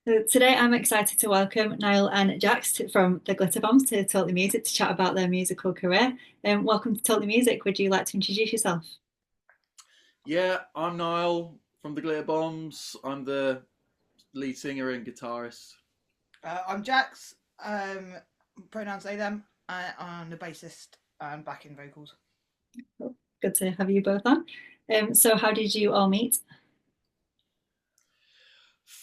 So today I'm excited to welcome Niall and Jax from the Glitterbombs to Totally Music to chat about their musical career. Welcome to Totally Music. Would you like to introduce yourself? Yeah, I'm Niall from the Glitterbombs. I'm the lead singer and guitarist. I'm Jax. Pronouns they them. I'm the bassist and backing vocals. Well, good to have you both on. So how did you all meet?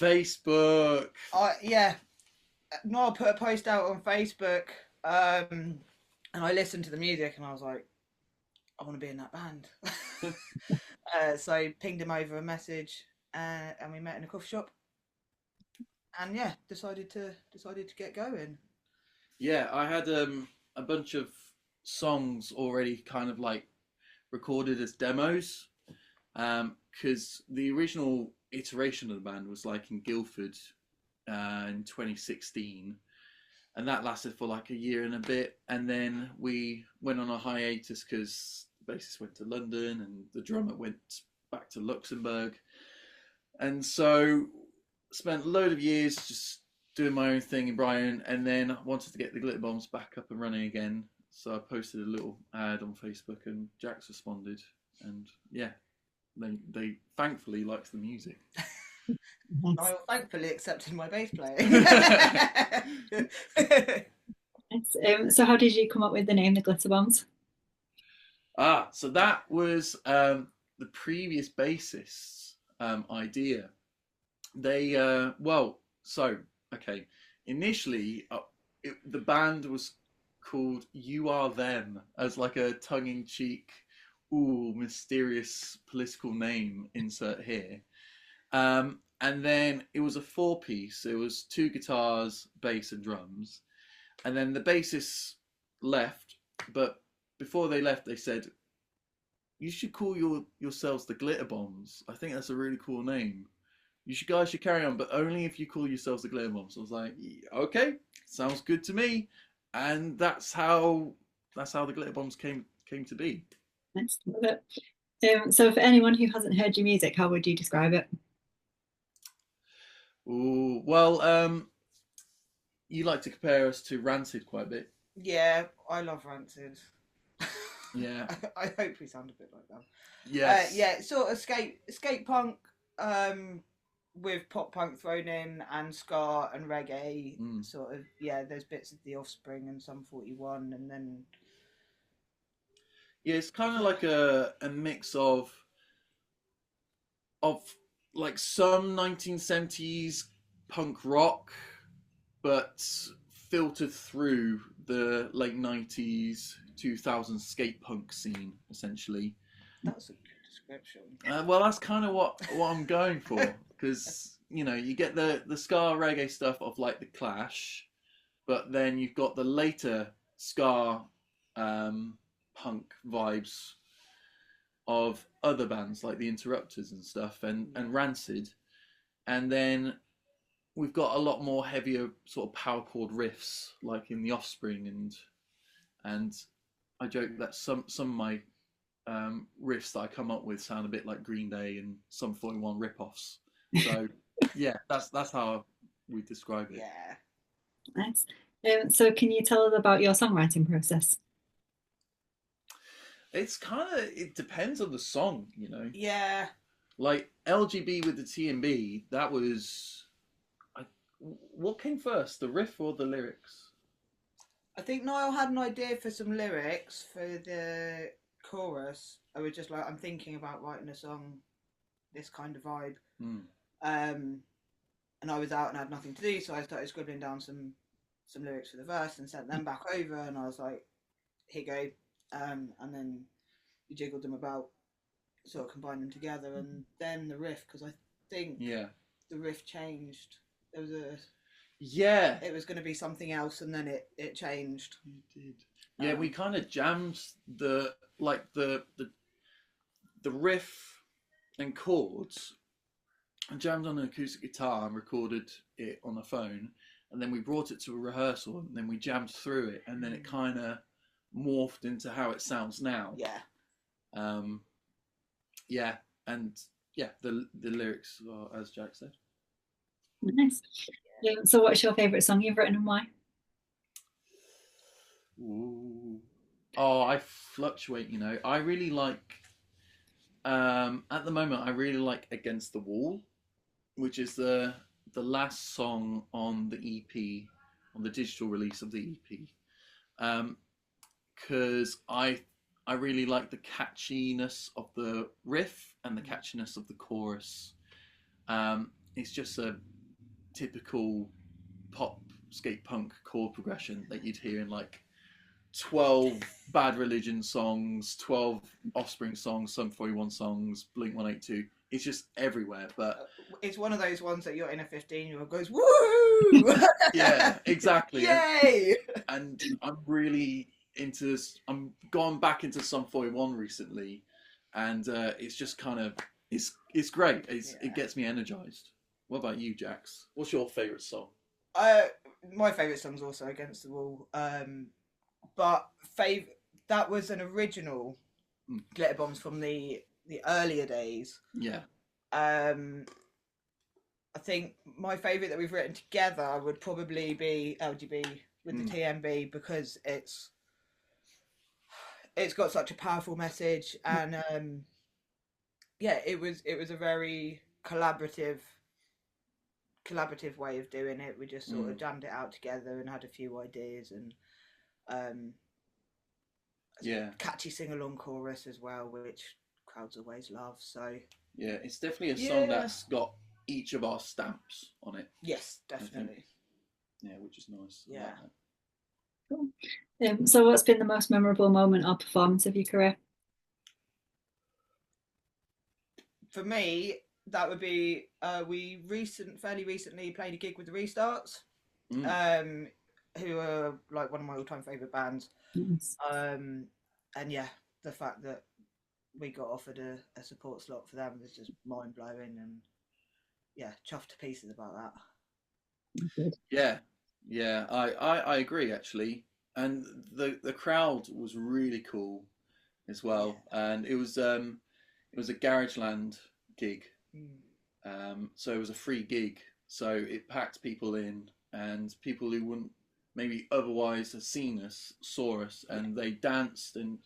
Facebook. Yeah, Noel put a post out on Facebook, and I listened to the music and I was like, I want to be in that band. So I pinged him over a message, and we met in a coffee shop. And yeah, decided to get going. Yeah, I had a bunch of songs already kind of like recorded as demos because the original iteration of the band was like in Guildford in 2016, and that lasted for like a year and a bit, and then we went on a hiatus because the bassist went to London and the drummer went back to Luxembourg, and so spent a load of years just doing my own thing in Brighton, and then wanted to get the Glitter Bombs back up and running again. So I posted a little ad on Facebook, and Jax responded, and yeah, they thankfully liked the music. Nice. Niall thankfully accepted my bass playing. Nice. So how did you come up with the name the Glitterbombs? So that was the previous bassist's idea. They okay. Initially, the band was called "You Are Them" as like a tongue-in-cheek, ooh, mysterious political name. Insert here. And then it was a four-piece. It was two guitars, bass, and drums. And then the bassist left, but before they left, they said, "You should call yourselves the Glitter Bombs. I think that's a really cool name. You should guys should carry on, but only if you call yourselves the Glitter Bombs." I was like, "Yeah, okay, sounds good to me," and that's how the Glitter Bombs came to be. Nice. Love it. So for anyone who hasn't heard your music, how would you describe it? Ooh, well, you like to compare us to Rancid quite a bit. Yeah, I love Rancid. Yeah. I hope we sound a bit like them. Yes. Yeah, sort of skate punk, with pop punk thrown in and ska and reggae. Mm. Sort of, yeah. There's bits of the Offspring and some 41, and then Yeah, it's kind of like a mix of like some 1970s punk rock, but filtered through the late 90s 2000s skate punk scene essentially. that's a good description. Well, that's kind of what I'm going for, because you get the ska reggae stuff of like the Clash, but then you've got the later ska um, punk vibes of other bands like the Interrupters and stuff, and Yeah. Rancid, and then we've got a lot more heavier sort of power chord riffs like in the Offspring, and I joke that some of my riffs that I come up with sound a bit like Green Day and some 41 rip-offs. So yeah, that's how we describe it. Yeah. Nice. So can you tell us about your songwriting process? It depends on the song. Yeah. Like LGB with the TMB, that was what came first, the riff or the lyrics? I think Niall had an idea for some lyrics for the chorus. I was just like, I'm thinking about writing a song, this kind of vibe. Hmm. Um, and I was out and had nothing to do, so I started scribbling down some lyrics for the verse and sent them back over. And I was like, here you go. And then you jiggled them about, sort of combined them together, and then the riff, because I think Yeah. the riff changed. There was a Yeah. It was going to be something else, and then it changed. You did. Yeah, we Um, kind of jammed the riff and chords, and jammed on an acoustic guitar and recorded it on a phone, and then we brought it to a rehearsal, and then we jammed through it, and then it kind of morphed into how it sounds now. yeah, Um, yeah, and yeah, the lyrics are as Jack said. Nice. So what's your favourite song you've written and why? Ooh. Oh, I fluctuate. I really like. At the moment, I really like "Against the Wall," which is the last song on the EP, on the digital release of the EP. Because I really like the catchiness of the riff and the catchiness of the chorus. It's just a typical pop skate punk chord progression that you'd hear in like 12 Bad Religion songs, 12 Offspring songs, Sum 41 songs, Blink 182. It's just everywhere. But it's one of those ones that you're in a 15-year-old goes, woo! yeah, exactly. Yay! And I'm really into this. I'm gone back into Sum 41 recently, and it's just kind of it's great. It gets me energized. What about you, Jax? What's your favorite song? My favorite song's also Against the Wall. But that was an original Glitterbombs from the earlier days. Yeah. I think my favourite that we've written together would probably be LGB with the TMB, because it's got such a powerful message, and it was a very collaborative way of doing it. We just sort of jammed it out together and had a few ideas, and catchy sing-along chorus as well, which crowds always love. So yeah, it's definitely a song that's got each of our stamps on it. Yes, definitely. Yeah, which is nice. Yeah. Cool. So what's been the most memorable moment or performance of your career? For me, that would be we fairly recently played a gig with the Restarts, who are like one of my all-time favourite bands. Nice. And yeah, the fact that we got offered a support slot for them was just mind-blowing, and yeah, chuffed to pieces about that. Good. Yeah, I agree actually, and the crowd was really cool as well, and it was a Garageland gig, so it was a free gig, so it packed people in, and people who wouldn't maybe otherwise have seen us saw us, and they danced, and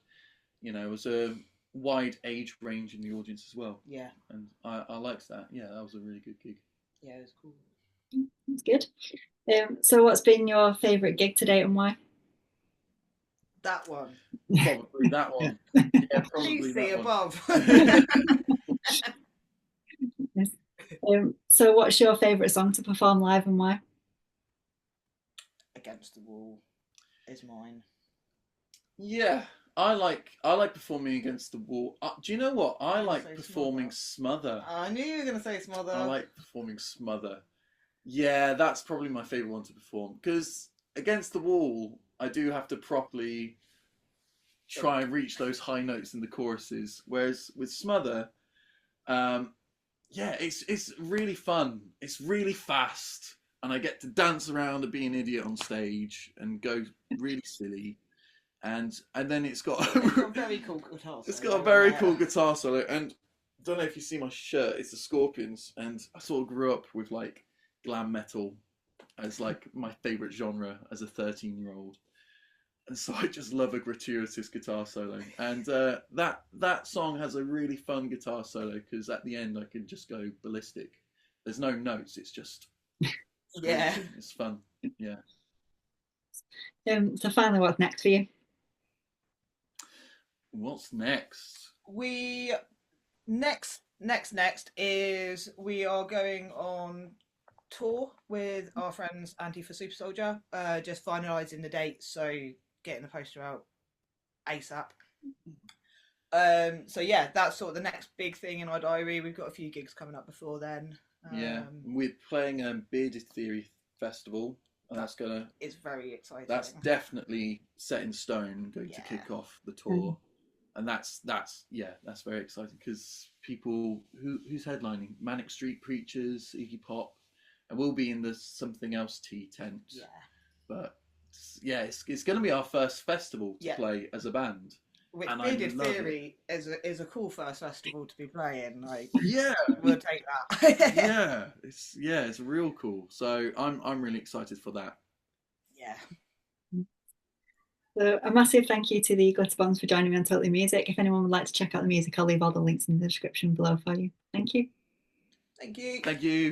it was a wide age range in the audience as well. Yeah, and I liked that. Yeah, that was a really good gig. Yeah, it was cool. That's good. So what's been your favourite gig to date and why? That one. Probably that one. Yeah, probably Please that see one. above. Yes. So what's your favourite song to perform live and why? Against the Wall is mine. Yeah, I like performing Against the Wall. Do you know what? I like performing Smother. I knew you were going to say Smother. I like performing Smother. Yeah, that's probably my favourite one to perform, because Against the Wall, I do have to properly try and reach those high notes in the choruses. Whereas with Smother, it's really fun. It's really fast, and I get to dance around and be an idiot on stage and go really silly. And then it's got a very cool guitar solo. It's got a very cool guitar solo, and I don't know if you see my shirt. It's the Scorpions, and I sort of grew up with like glam metal as like my favourite genre as a 13-year-old, and so I just love a gratuitous guitar solo. And that song has a really fun guitar solo, because at the end I can just go ballistic. There's no notes. It's just it's fun. Yeah. So finally, what's next for you? What's next? Next is we are going on tour with our friends Anti-For Super Soldier, just finalising the dates, so getting the poster out ASAP. So yeah, that's sort of the next big thing in our diary. We've got a few gigs coming up before then. We're playing a Bearded Theory festival, and it's very exciting. That's definitely set in stone, going to kick off the tour. And that's very exciting, because people who's headlining, Manic Street Preachers, Iggy Pop, and we'll be in the Something Else tea tent. Yeah. But it's going to be our first festival to play as a band, Which and Bearded Theory is a cool first festival to be playing. Like, yeah, we'll take that. it's real cool. So I'm really excited for that. Yeah. So a massive thank you to the Glitterbombs for joining me on Totally Music. If anyone would like to check out the music, I'll leave all the links in the description below for you. Thank you. Thank you. Thank you.